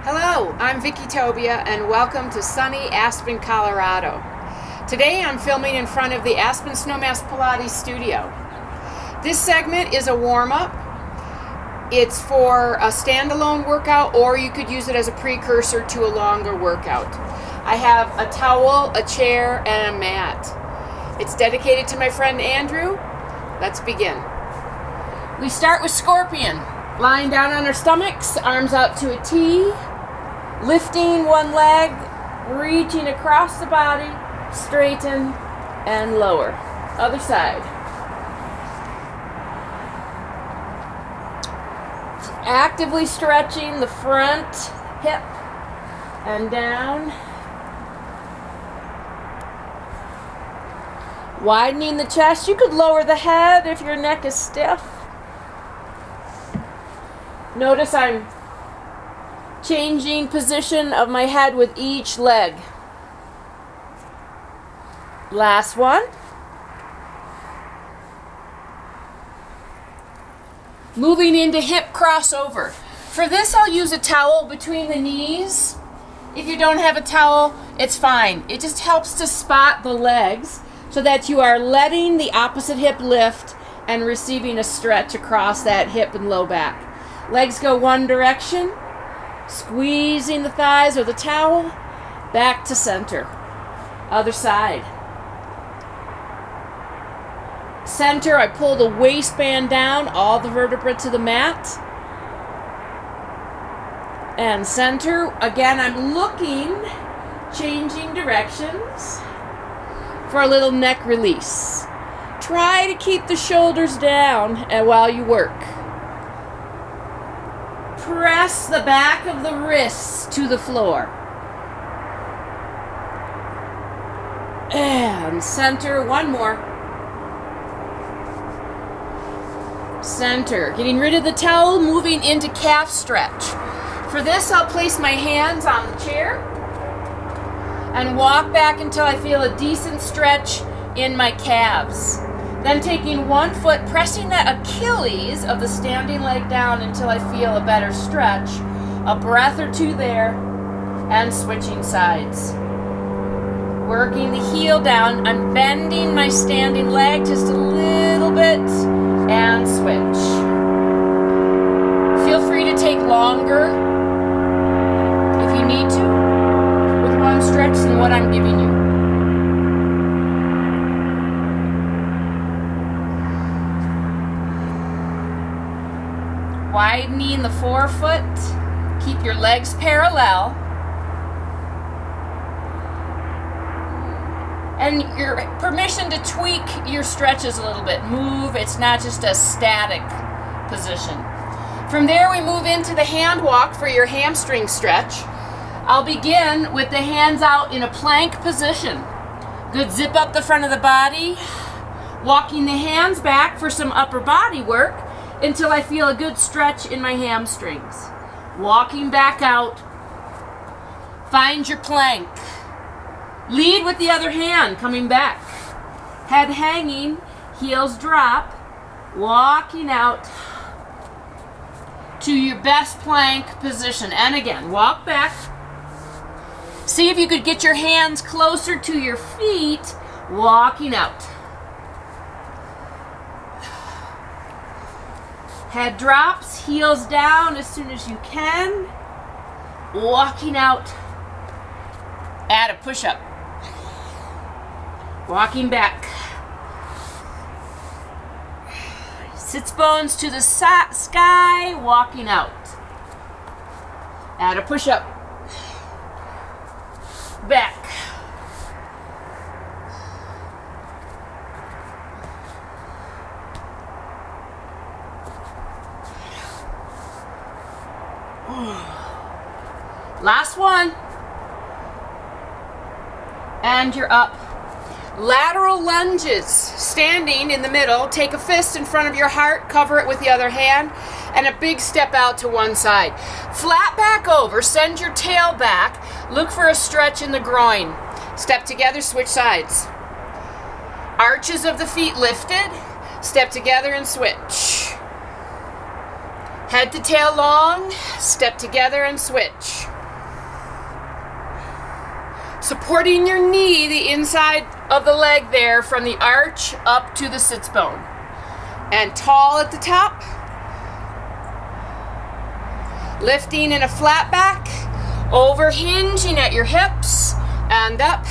Hello, I'm Vicki Tobia and welcome to sunny Aspen, Colorado. Today I'm filming in front of the Aspen Snowmass Pilates studio. This segment is a warm-up. It's for a standalone workout, or you could use it as a precursor to a longer workout. I have a towel, a chair, and a mat. It's dedicated to my friend Andrew. Let's begin. We start with scorpion. Lying down on our stomachs, arms out to a T, lifting one leg, reaching across the body, straighten and lower. Other side. Actively stretching the front hip and down. Widening the chest. You could lower the head if your neck is stiff. Notice I'm changing position of my head with each leg. Last one. Moving into hip crossover. For this, I'll use a towel between the knees. If you don't have a towel, it's fine. It just helps to spot the legs so that you are letting the opposite hip lift and receiving a stretch across that hip and low back. Legs go one direction, squeezing the thighs with a towel, back to center. Other side. Center, I pull the waistband down, all the vertebrae to the mat. And center, again, I'm looking, changing directions for a little neck release. Try to keep the shoulders down while you work. Press the back of the wrists to the floor. And center, one more. Center, getting rid of the towel, moving into calf stretch. For this, I'll place my hands on the chair and walk back until I feel a decent stretch in my calves. Then taking one foot, pressing the Achilles of the standing leg down until I feel a better stretch. A breath or two there, and switching sides. Working the heel down, I'm bending my standing leg just a little bit, and switch. Feel free to take longer if you need to with one stretch than what I'm giving you. Widening the forefoot, keep your legs parallel. And your permission to tweak your stretches a little bit. Move, it's not just a static position. From there we move into the hand walk for your hamstring stretch. I'll begin with the hands out in a plank position. Good zip up the front of the body. Walking the hands back for some upper body work until I feel a good stretch in my hamstrings. Walking back out. Find your plank. Lead with the other hand, coming back. Head hanging, heels drop, walking out to your best plank position. And again, walk back. See if you could get your hands closer to your feet, walking out. Head drops, heels down as soon as you can. Walking out. Add a push-up. Walking back. Sits bones to the sky, walking out. Add a push-up. Back. Last one. And you're up. Lateral lunges, standing in the middle, take a fist in front of your heart, cover it with the other hand, and a big step out to one side. Flat back over, send your tail back, look for a stretch in the groin. Step together, switch sides. Arches of the feet lifted, step together and switch. Head to tail long, step together and switch. Supporting your knee, the inside of the leg there, from the arch up to the sits bone. And tall at the top. Lifting in a flat back, over hinging at your hips, and up.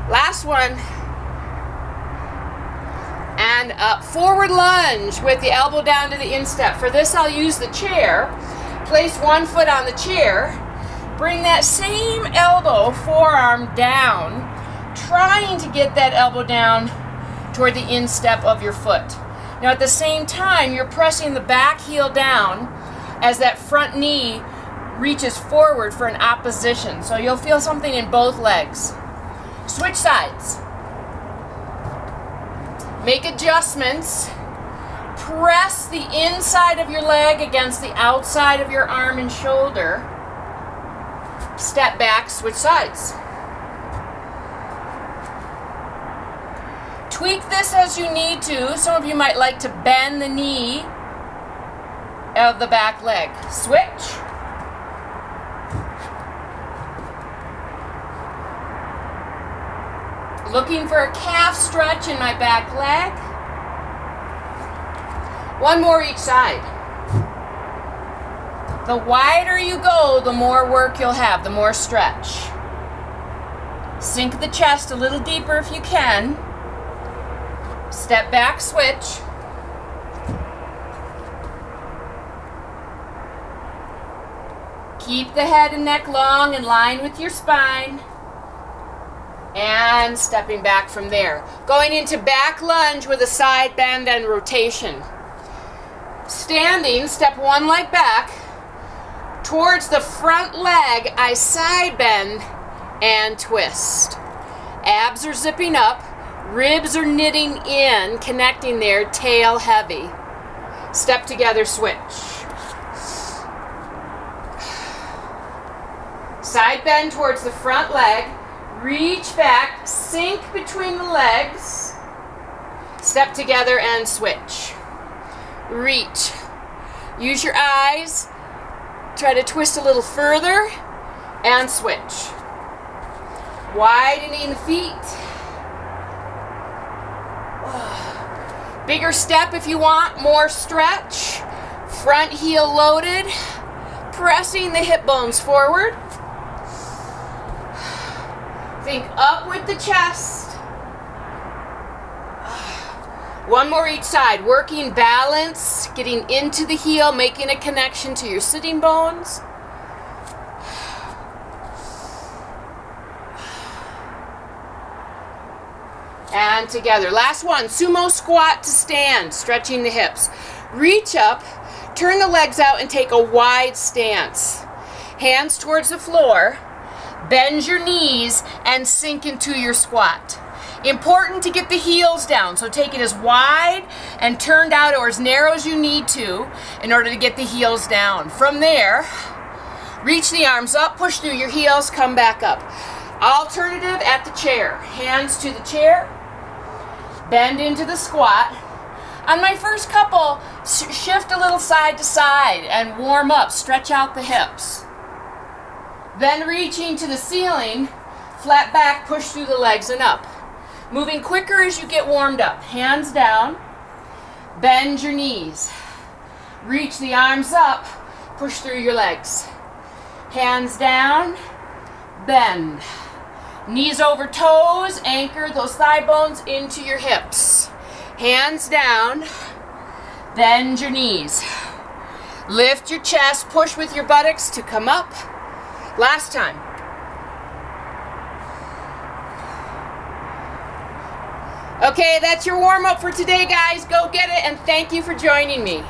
Last one. And up. Forward lunge with the elbow down to the instep. For this, I'll use the chair. Place one foot on the chair. Bring that same elbow, forearm down, trying to get that elbow down toward the instep of your foot. Now at the same time, you're pressing the back heel down as that front knee reaches forward for an opposition. So you'll feel something in both legs. Switch sides. Make adjustments. Press the inside of your leg against the outside of your arm and shoulder. Step back, switch sides. Tweak this as you need to. Some of you might like to bend the knee of the back leg. Switch. Looking for a calf stretch in my back leg. One more each side. The wider you go, the more work you'll have, the more stretch. Sink the chest a little deeper if you can. Step back, switch. Keep the head and neck long in line with your spine. And stepping back from there. Going into back lunge with a side bend and rotation. Standing, step one leg back. Towards the front leg, I side bend and twist. Abs are zipping up. Ribs are knitting in, connecting there, tail heavy. Step together, switch. Side bend towards the front leg. Reach back, sink between the legs. Step together and switch. Reach. Use your eyes. Try to twist a little further and switch. Widening the feet. Bigger step if you want, more stretch. Front heel loaded. Pressing the hip bones forward. Think up with the chest. One more each side. Working balance, getting into the heel, making a connection to your sitting bones. And together. Last one, sumo squat to stand, stretching the hips. Reach up, turn the legs out and take a wide stance. Hands towards the floor. Bend your knees and sink into your squat. Important to get the heels down, so take it as wide and turned out or as narrow as you need to in order to get the heels down. From there, reach the arms up, push through your heels, come back up. Alternative at the chair. Hands to the chair, bend into the squat. On my first couple, shift a little side to side and warm up, stretch out the hips. Then reaching to the ceiling, flat back, push through the legs and up. Moving quicker as you get warmed up. Hands down, bend your knees. Reach the arms up, push through your legs. Hands down, bend. Knees over toes, anchor those thigh bones into your hips. Hands down, bend your knees. Lift your chest, push with your buttocks to come up. Last time. Okay, that's your warm-up for today, guys. Go get it, and thank you for joining me.